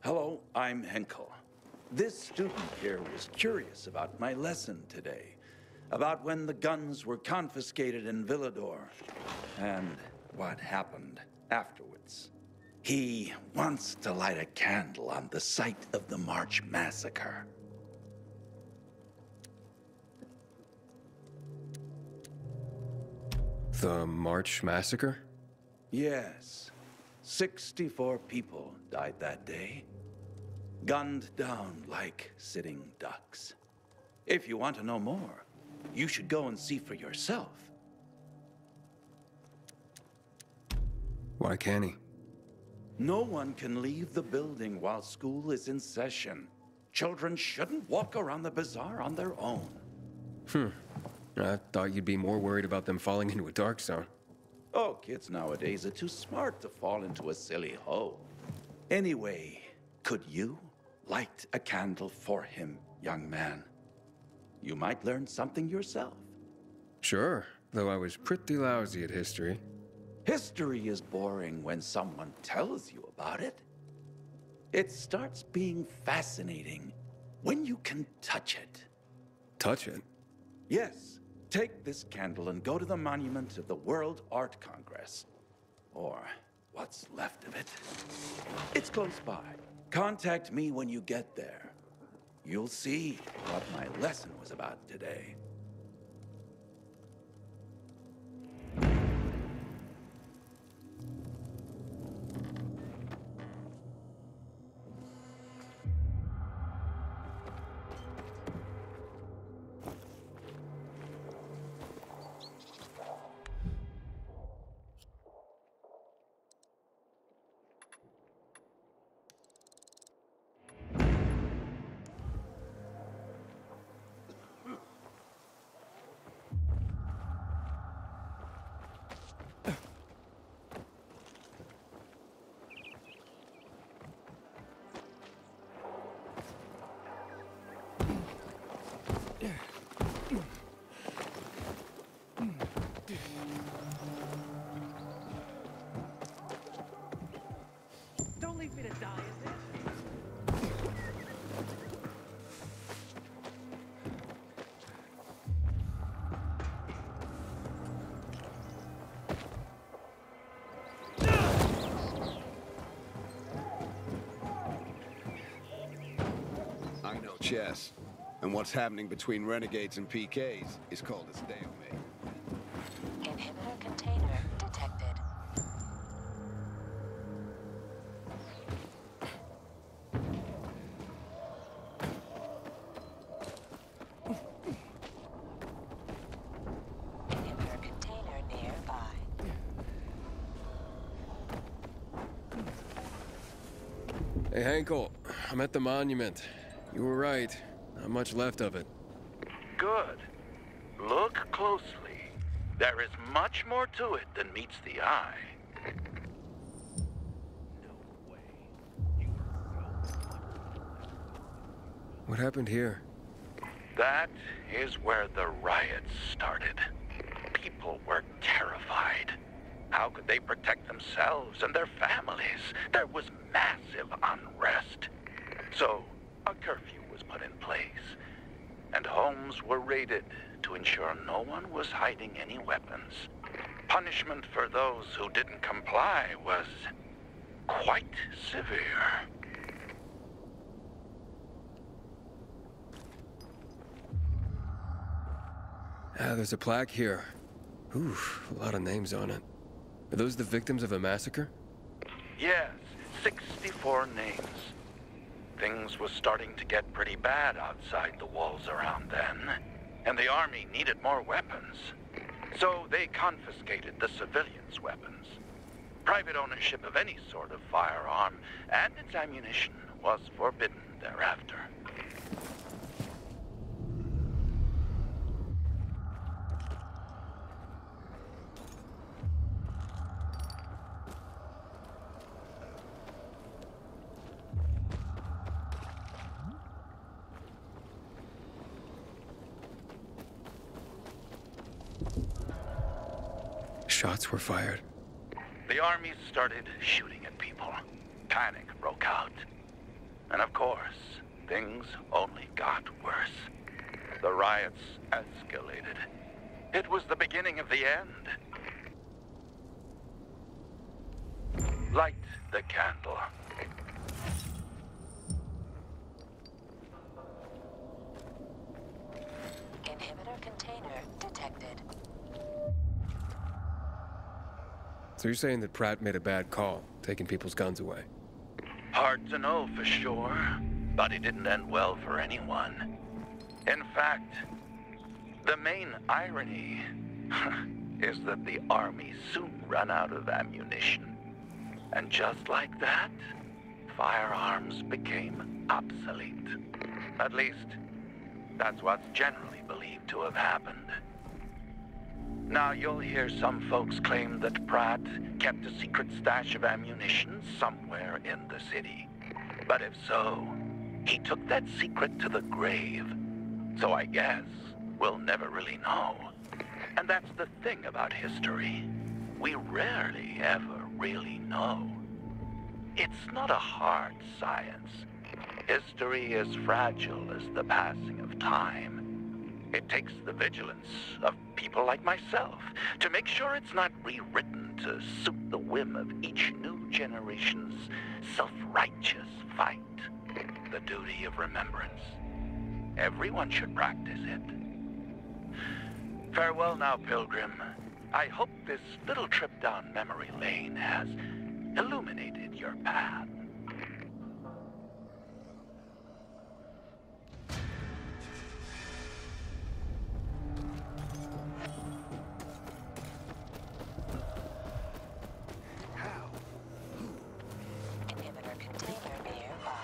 Hello, I'm Henkel. This student here was curious about my lesson today, about when the guns were confiscated in Villador, and what happened afterwards. He wants to light a candle on the site of the March Massacre. The March Massacre? Yes. 64 people died that day. Gunned down like sitting ducks. If you want to know more, you should go and see for yourself. Why can't he? No one can leave the building while school is in session. Children shouldn't walk around the bazaar on their own. I thought you'd be more worried about them falling into a dark zone. Oh, kids nowadays are too smart to fall into a silly hole. Anyway, could you light a candle for him, young man? You might learn something yourself. Sure, though I was pretty lousy at history. History is boring when someone tells you about it. It starts being fascinating when you can touch it. Touch it? Yes, take this candle and go to the monument of the World Art Congress. Or what's left of it. It's close by. Contact me when you get there. You'll see what my lesson was about today. Don't leave me to die in this. I know chess, and what's happening between renegades and PKs is called a stalemate. Inhibitor container detected. Inhibitor container nearby. Hey, Henkel, I'm at the monument. You were right. Not much left of it. Good. Look closely. There is much more to it than meets the eye. What happened here? That is where the riots started. People were terrified. How could they protect themselves and their families? There was massive unrest. So, a curfew was put in place, and homes were raided to ensure no one was hiding any weapons. Punishment for those who didn't comply was quite severe. There's a plaque here. Oof, a lot of names on it. Are those the victims of a massacre? Yes, 64 names. Things was starting to get pretty bad outside the walls around then, and the army needed more weapons. So they confiscated the civilians' weapons. Private ownership of any sort of firearm and its ammunition was forbidden thereafter. Shots were fired. The army started shooting at people. Panic broke out. And of course, things only got worse. The riots escalated. It was the beginning of the end. Light the candle. Inhibitor container detected. So you're saying that Pratt made a bad call, taking people's guns away? Hard to know for sure, but it didn't end well for anyone. In fact, the main irony is that the army soon ran out of ammunition. And just like that, firearms became obsolete. At least, that's what's generally believed to have happened. Now, you'll hear some folks claim that Pratt kept a secret stash of ammunition somewhere in the city. But if so, he took that secret to the grave. So I guess we'll never really know. And that's the thing about history. We rarely ever really know. It's not a hard science. History is fragile as the passing of time. It takes the vigilance of people like myself to make sure it's not rewritten to suit the whim of each new generation's self-righteous fight. The duty of remembrance. Everyone should practice it. Farewell now, Pilgrim. I hope this little trip down memory lane has illuminated your path. Inhibitor container nearby.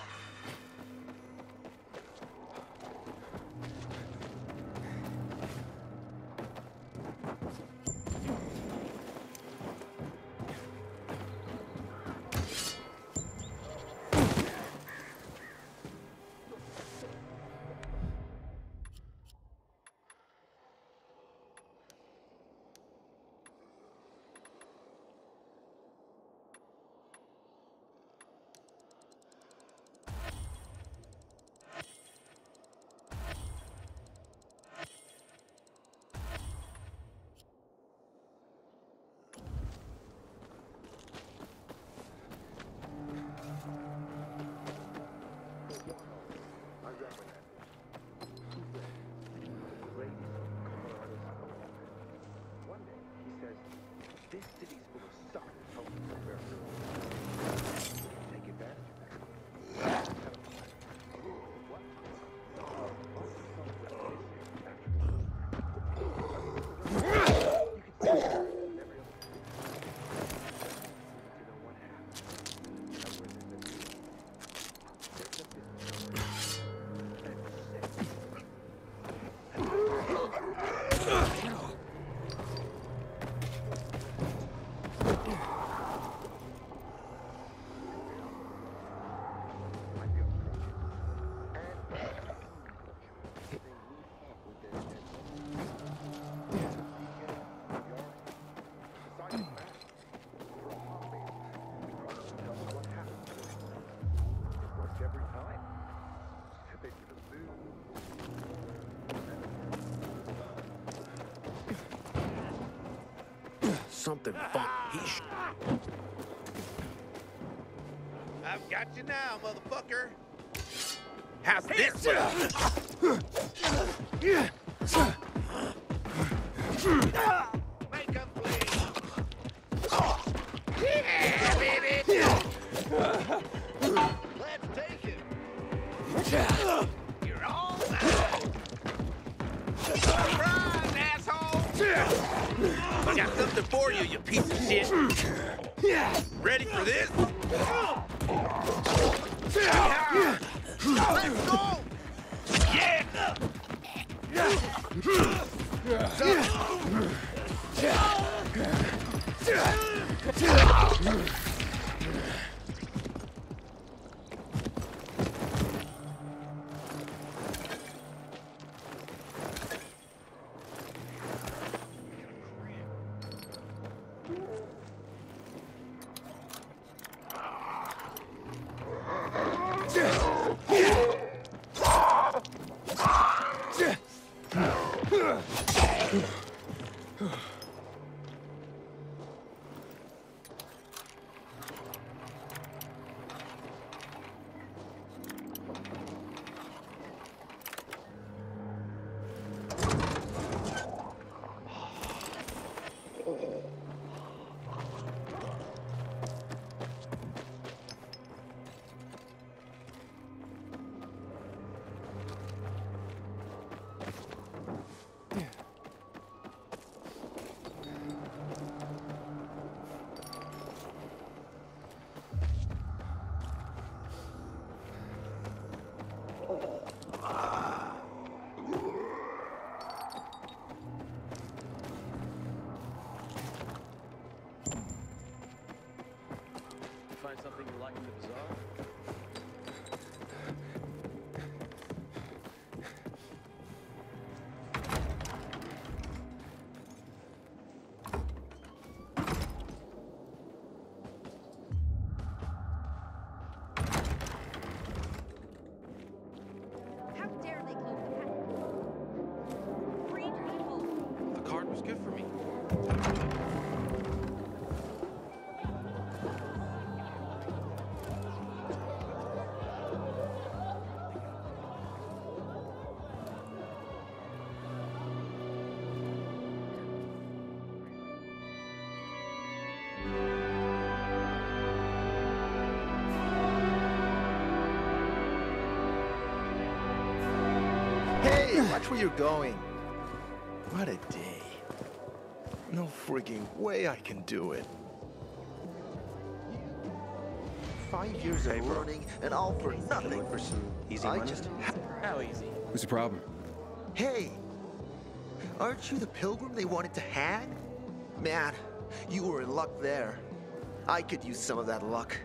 This city's full of suckers hoping for fair take advantage of that. What? You could see every other to know what happened. Every time. They do. Something funky. I've got you now, motherfucker. How's this? Make 'em bleed. Yeah, baby. Let's take it. You're all mine. Surprise, asshole. I got something for you, you piece of shit. Ready for this? Let's go! Yeah! Find something you like in the bazaar? How dare they close the pack? Free people! The card was good for me. Hey, watch where you're going. What a day. No frigging way I can do it. 5 years of learning and all for nothing. For some easy I money? just... How easy? What's the problem? Hey! Aren't you the pilgrim they wanted to hang? Man, you were in luck there. I could use some of that luck.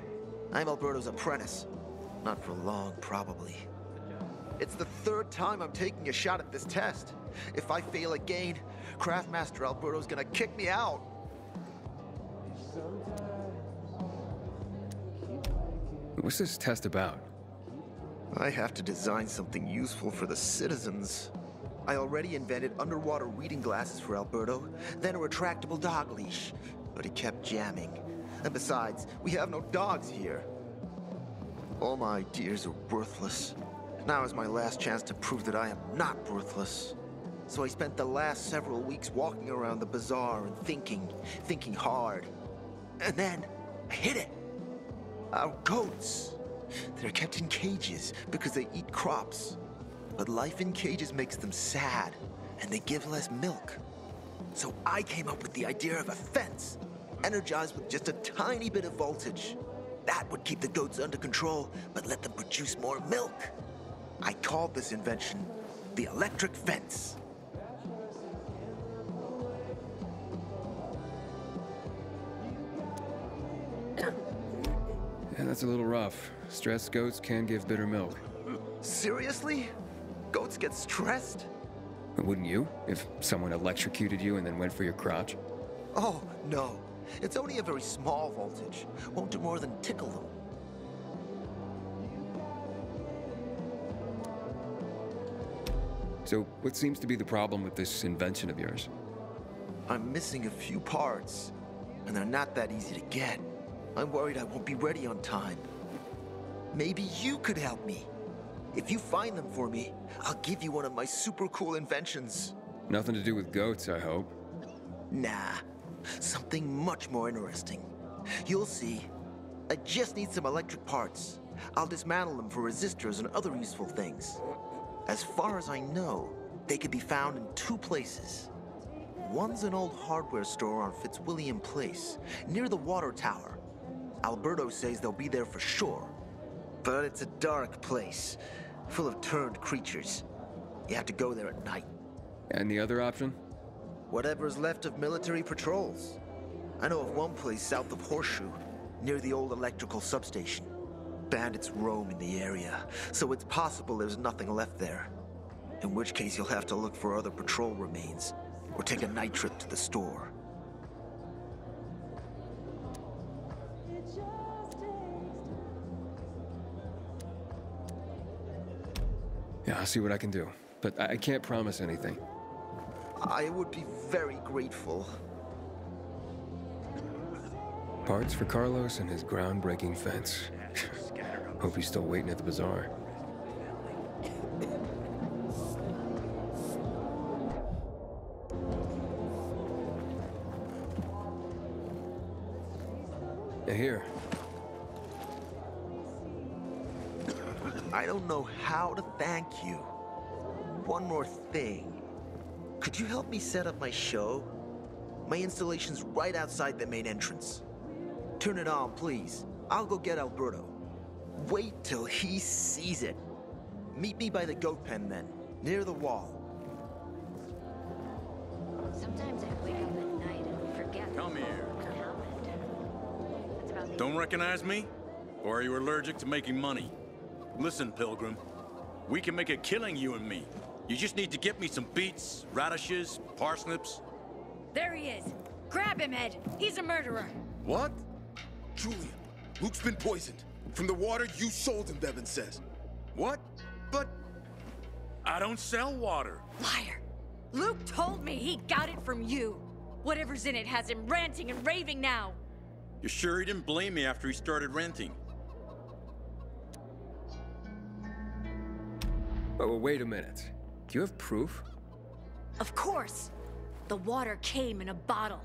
I'm Alberto's apprentice. Not for long, probably. It's the third time I'm taking a shot at this test. If I fail again, Craftmaster Alberto's gonna kick me out. What's this test about? I have to design something useful for the citizens. I already invented underwater reading glasses for Alberto, then a retractable dog leash, but he kept jamming. And besides, we have no dogs here. All my ideas are worthless. Now is my last chance to prove that I am not worthless. So I spent the last several weeks walking around the bazaar and thinking hard. And then, I hit it. Our goats. They're kept in cages because they eat crops. But life in cages makes them sad, and they give less milk. So I came up with the idea of a fence, energized with just a tiny bit of voltage. That would keep the goats under control, but let them produce more milk. I called this invention the electric fence. Yeah, that's a little rough. Stressed goats can give bitter milk. Seriously? Goats get stressed? Wouldn't you? If someone electrocuted you and then went for your crotch? Oh, no. It's only a very small voltage. Won't do more than tickle them. So, what seems to be the problem with this invention of yours? I'm missing a few parts, and they're not that easy to get. I'm worried I won't be ready on time. Maybe you could help me. If you find them for me, I'll give you one of my super cool inventions. Nothing to do with goats, I hope. Nah, something much more interesting. You'll see. I just need some electric parts. I'll dismantle them for resistors and other useful things. As far as I know, they can be found in 2 places. One's an old hardware store on Fitzwilliam Place, near the water tower. Alberto says they'll be there for sure. But it's a dark place, full of turned creatures. You have to go there at night. And the other option? Whatever's left of military patrols. I know of one place south of Horseshoe, near the old electrical substation. Bandits roam in the area, so it's possible there's nothing left there. In which case you'll have to look for other patrol remains, or take a night trip to the store. Yeah, I'll see what I can do. But I can't promise anything. I would be very grateful. Parts for Carlos and his groundbreaking fence. Hope he's still waiting at the bazaar. Here. I don't know how to thank you. One more thing. Could you help me set up my show? My installation's right outside the main entrance. Turn it on, please. I'll go get Alberto. Wait till he sees it. Meet me by the goat pen then, near the wall. Sometimes I wake up at night and forget. Come here. What happened. It's about the Don't recognize me? Or are you allergic to making money? Listen, Pilgrim. We can make a killing, you and me. You just need to get me some beets, radishes, parsnips. There he is. Grab him, Ed. He's a murderer. What? Julian, Luke's been poisoned. From the water you sold him, Bevan says. What? But I don't sell water. Liar. Luke told me he got it from you. Whatever's in it has him ranting and raving now. You sure he didn't blame me after he started ranting? Oh, wait a minute. Do you have proof? Of course. The water came in a bottle.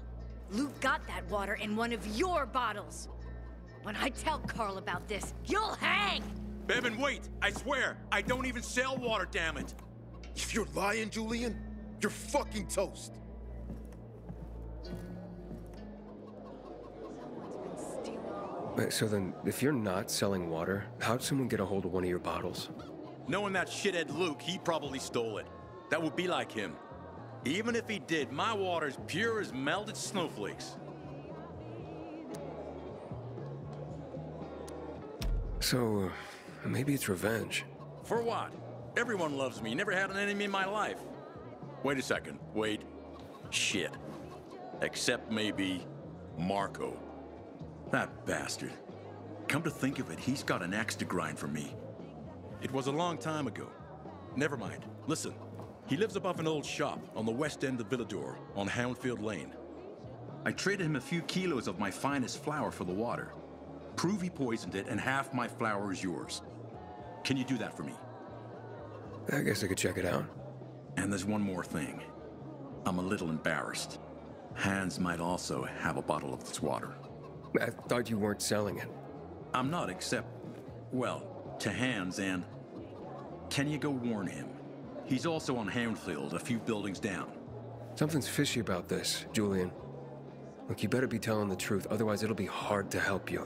Luke got that water in one of your bottles. When I tell Carl about this, you'll hang! Bevan, wait! I swear, I don't even sell water, damn it! If you're lying, Julian, you're fucking toast. Wait, so then, if you're not selling water, how'd someone get a hold of one of your bottles? Knowing that shithead Luke, he probably stole it. That would be like him. Even if he did, my water's pure as melted snowflakes. So, maybe it's revenge. For what? Everyone loves me. Never had an enemy in my life. Wait a second. Wait. Shit. Except maybe Marco. That bastard. Come to think of it, he's got an axe to grind for me. It was a long time ago. Never mind. Listen. He lives above an old shop on the west end of Villador, on Houndfield Lane. I traded him a few kilos of my finest flour for the water. Prove he poisoned it, and half my flour is yours. Can you do that for me? I guess I could check it out. And there's one more thing. I'm a little embarrassed. Hans might also have a bottle of this water. I thought you weren't selling it. I'm not, except, well, to Hans, and can you go warn him? He's also on Houndfield, a few buildings down. Something's fishy about this, Julian. Look, you better be telling the truth, otherwise it'll be hard to help you.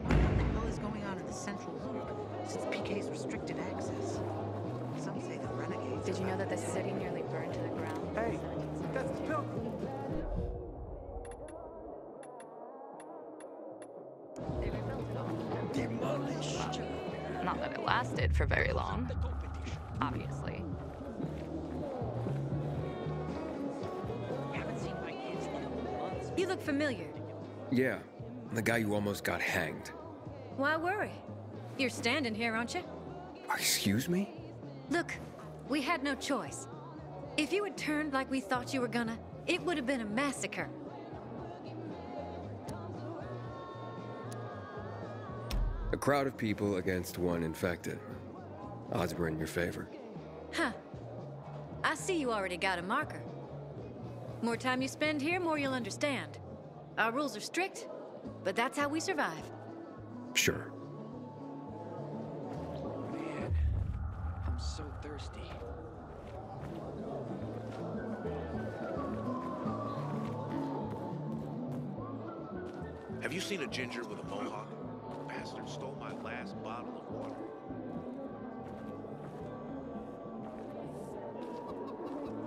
What the hell is going on in the central loop? Since PK's restricted access. Some say the renegades. Did you know that the city nearly burned to the ground? Hey, that's the Pilgrim. They rebuilt it all. Demolished. Not that it lasted for very long, obviously. Haven't seen my kids in months. You look familiar. Yeah, the guy who almost got hanged. Why worry? You're standing here, aren't you? Excuse me? Look, we had no choice. If you had turned like we thought you were gonna, it would have been a massacre. A crowd of people against one infected. Odds were in your favor. Huh. I see you already got a marker. More time you spend here, more you'll understand. Our rules are strict, but that's how we survive. Sure. Man, I'm so thirsty. Have you seen a ginger with a mohawk? Bastard stole my last bottle of water.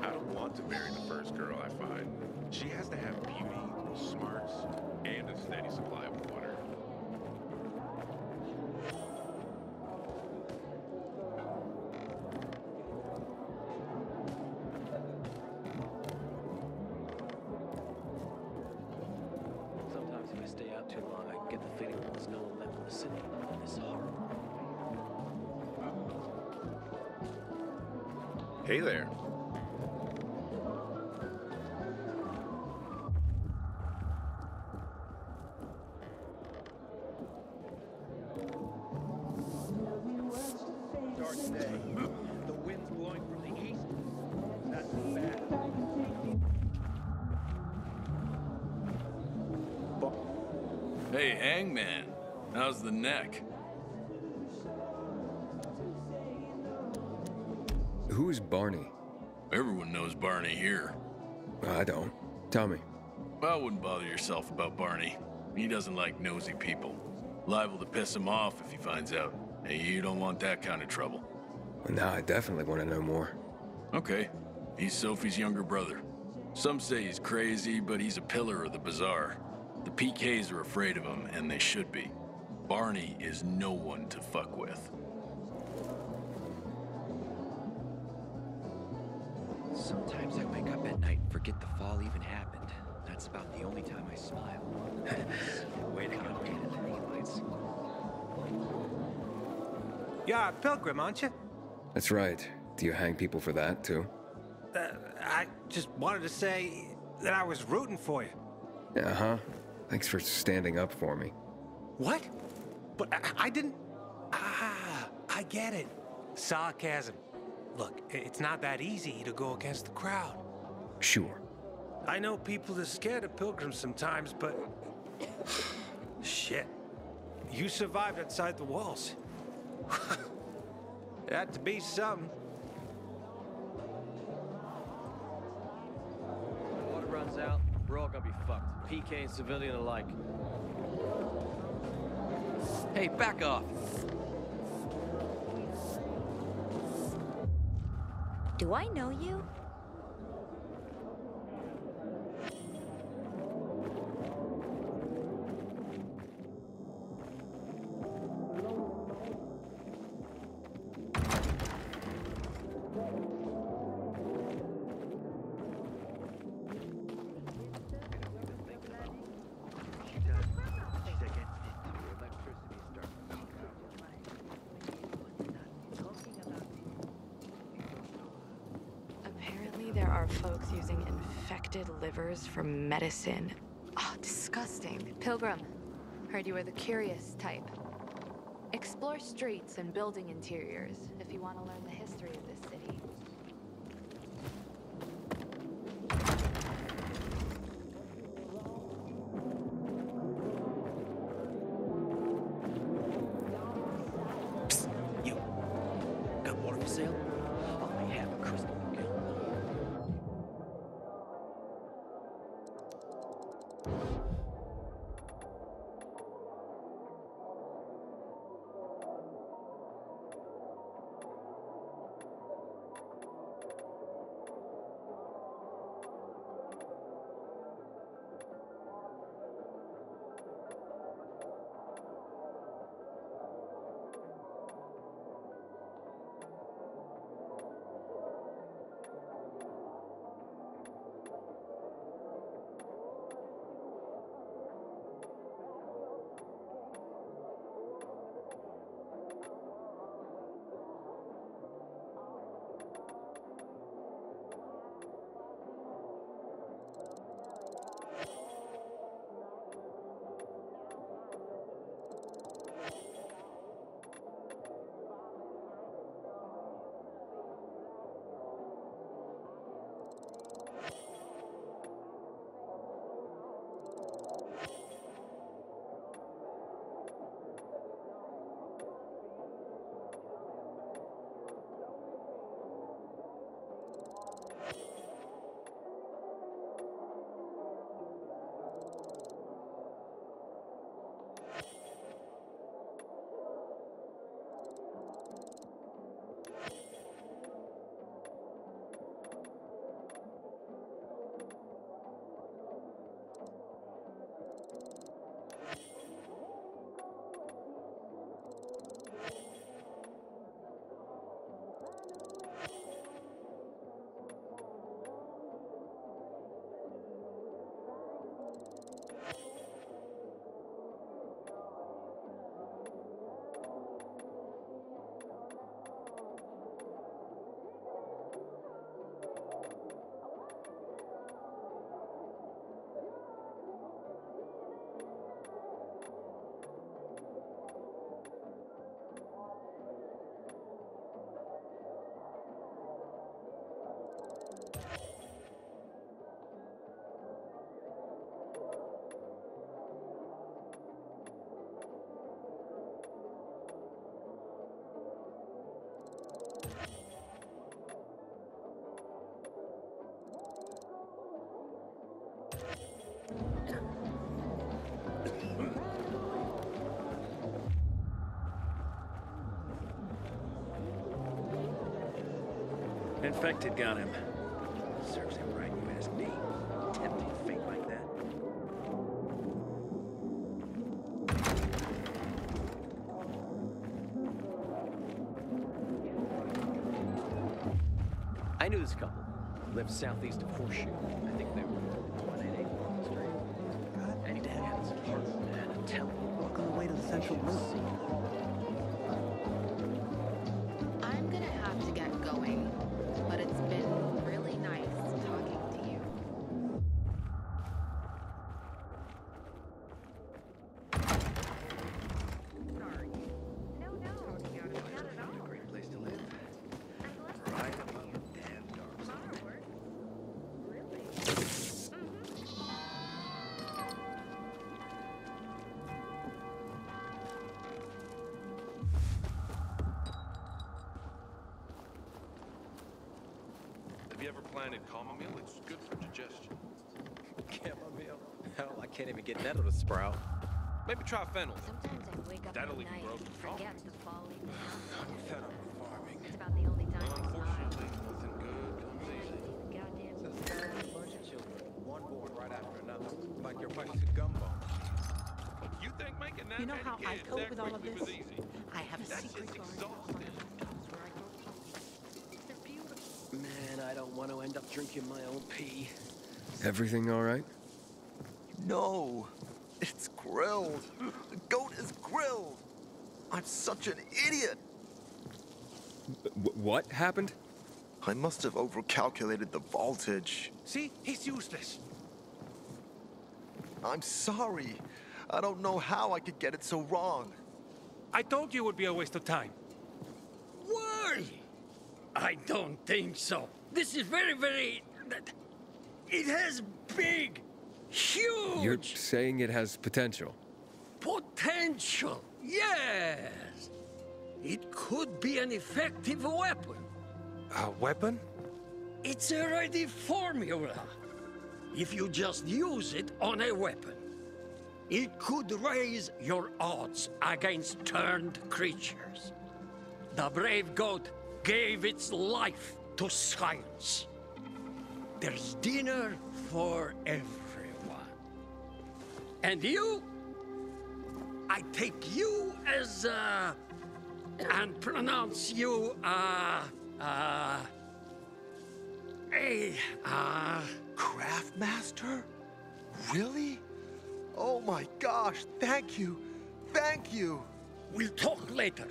I don't want to marry the first girl I find. She has to have beauty, smarts, and a steady supply of water. Sometimes if I stay out too long, I get the feeling there's no one left in the city. Hey there. Dark day. The wind's blowing from the east. That's bad. Hey, Hangman. How's the neck? Who's Barney? Everyone knows Barney here. I don't. Tell me. Well, wouldn't bother yourself about Barney. He doesn't like nosy people. Liable to piss him off if he finds out. Hey, you don't want that kind of trouble. Well, now I definitely want to know more. Okay. He's Sophie's younger brother. Some say he's crazy, but he's a pillar of the bazaar. The PKs are afraid of him, and they should be. Barney is no one to fuck with. Sometimes I wake up at night and forget the fall even happened. That's about the only time I smile. Way to go, lights. You're a pilgrim, aren't you? That's right. Do you hang people for that, too? I just wanted to say that I was rooting for you. Uh-huh. Thanks for standing up for me. What? But I didn't... Ah, I get it. Sarcasm. Look, it's not that easy to go against the crowd. Sure. I know people are scared of pilgrims sometimes, but... Shit. You survived outside the walls. It had to be something. When water runs out, we're all gonna be fucked. PK and civilian alike. Hey, back off! Do I know you? There are folks using infected livers for medicine. Oh, disgusting. Pilgrim, heard you were the curious type. Explore streets and building interiors if you want to learn the history of this city. Psst, you. Got water for sale? I may have a crystal. Infected got him. Serves him right, you ask me. Tempting fate like that. I knew this couple. Lived southeast of Horseshoe. I think they were 188 Walking Street. And Dad had his apartment and a temple. Walking away to the central loop. I'm gonna have to get going, but it's been really nice talking to you. A great place to live. Right above the damn dark zone. Have you ever planted chamomile? It's good for digestion. Chamomile? Hell, I can't even get nettle to sprout. Maybe try fennel. Sometimes I wake up That'll at even night grow and some forget tolerance. to fall even down. I'm fed up with farming. It's about the only time I smile. Unfortunately, nothing good comes easy. Goddamn. Children, one born right after another, like your wife's a gumbo. You think making that You know many how I kids cope that with all of quickly this? was easy? I have a That's secret just garden exhausting. where I grow poppies. They're beautiful. Man, I don't want to end up drinking my own pee. Everything all right? No, it's grilled. The goat is grilled. I'm such an idiot. What happened? I must have overcalculated the voltage. See? He's useless. I'm sorry. I don't know how I could get it so wrong. I told you it would be a waste of time. Why? I don't think so. This is very... It has big, huge... You're saying it has potential. Potential, yes. It could be an effective weapon. A weapon? It's a ready formula. If you just use it on a weapon, it could raise your odds against turned creatures. The brave goat gave its life to science. There's dinner for everyone. And you? I take you as, and pronounce you, Craftmaster? Really? Oh my gosh, thank you. Thank you. We'll talk later.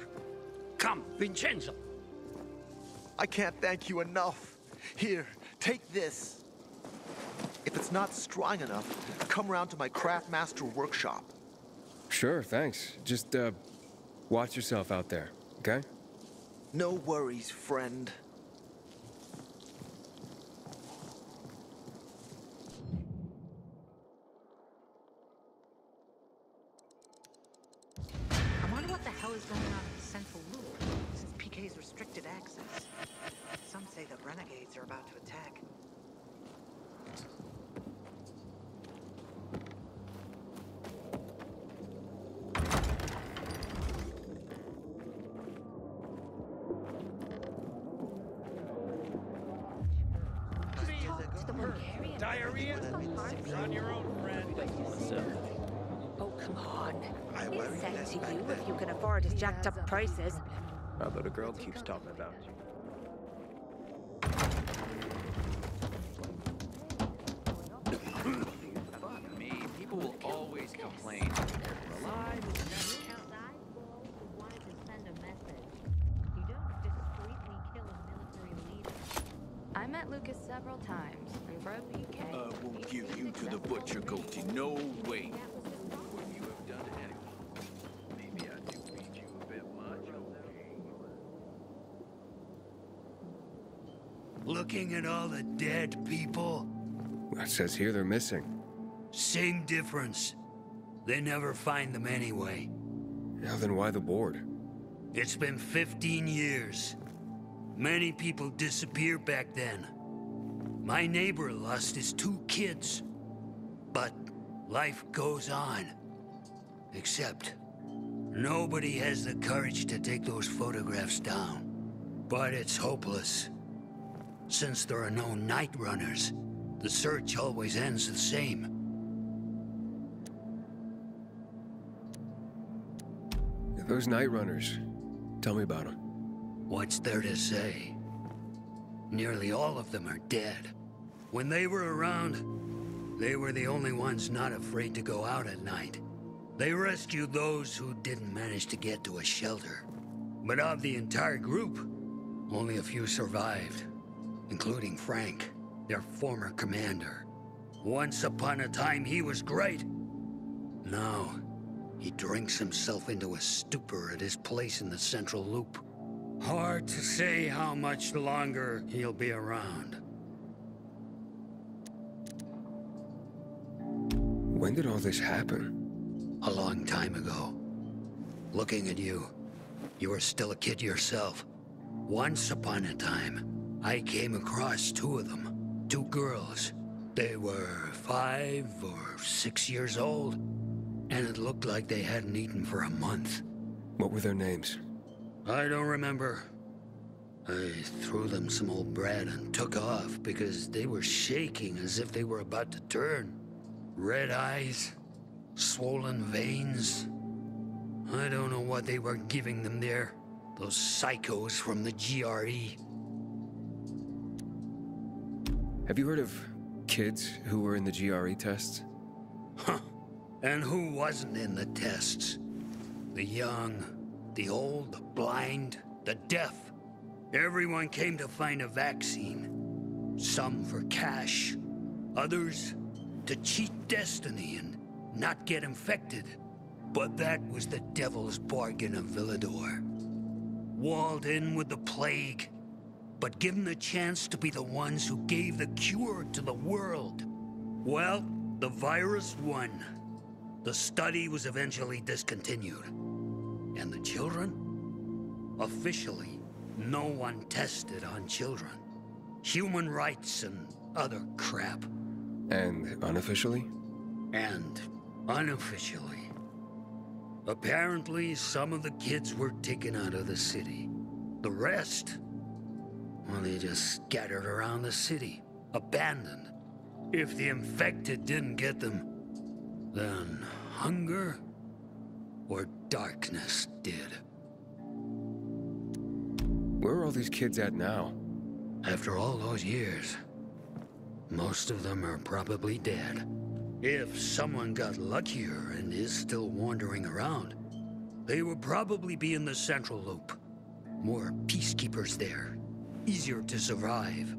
Come, Vincenzo. I can't thank you enough. Here, take this. If it's not strong enough, come round to my Craftmaster workshop. Sure, thanks. Just, watch yourself out there, okay? No worries, friend. I wonder what the hell is going on at the central loop, since PK's restricted access. Some say the renegades are about to attack. Diarrhea? You're on your own, friend. Oh, come on. It's sent to you if you can afford his jacked up prices. How about a girl keeps talking about you? Fuck me. People will always complain. They're alive. I met Lucas several times, and for a PK... I won't give you to the butcher, Goatee. No way. What you have done to anyone. Maybe I do beat you a bit much, okay? Looking at all the dead people, It says here they're missing. same difference. They never find them anyway. Now then why the board? It's been 15 years. Many people disappeared back then. My neighbor lost his 2 kids. But life goes on. Except, nobody has the courage to take those photographs down. But it's hopeless. Since there are no night runners, the search always ends the same. Those night runners. Tell me about them. What's there to say? Nearly all of them are dead. When they were around, they were the only ones not afraid to go out at night. They rescued those who didn't manage to get to a shelter. But of the entire group, only a few survived, including Frank, their former commander. Once upon a time, he was great. Now, he drinks himself into a stupor at his place in the Central Loop. Hard to say how much longer he'll be around. When did all this happen? A long time ago. Looking at you, you were still a kid yourself. Once upon a time, I came across two of them. Two girls. They were 5 or 6 years old, and it looked like they hadn't eaten for a month. What were their names? I don't remember. I threw them some old bread and took off because they were shaking as if they were about to turn. Red eyes, swollen veins. I don't know what they were giving them there. Those psychos from the GRE. Have you heard of kids who were in the GRE tests? Huh. And who wasn't in the tests? The young, the old, the blind, the deaf. Everyone came to find a vaccine. Some for cash, others to cheat destiny and not get infected. But that was the devil's bargain of Villedor. Walled in with the plague, but given the chance to be the ones who gave the cure to the world. Well, the virus won. The study was eventually discontinued. And the children? Officially, no one tested on children. Human rights and other crap. And unofficially? And unofficially. Apparently, some of the kids were taken out of the city. The rest, well, they just scattered around the city, abandoned. If the infected didn't get them, then hunger or darkness did. Where are all these kids at now? After all those years, most of them are probably dead. If someone got luckier and is still wandering around, they would probably be in the Central Loop. More peacekeepers there. Easier to survive.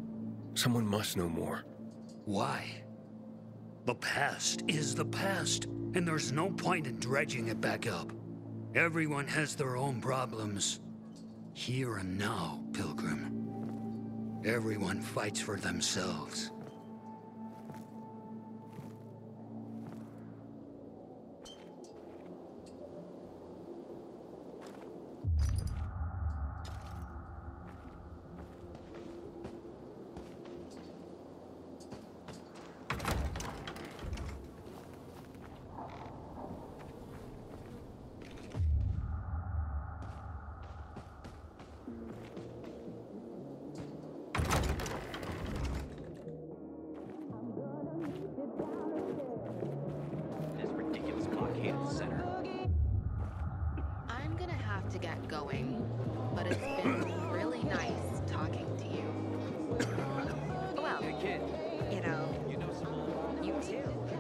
Someone must know more. Why? The past is the past, and there's no point in dredging it back up. Everyone has their own problems. Here and now, Pilgrim. Everyone fights for themselves. I'm gonna have to get going, but it's been really nice talking to you. Well, Hey, kid. You know Simone. You too.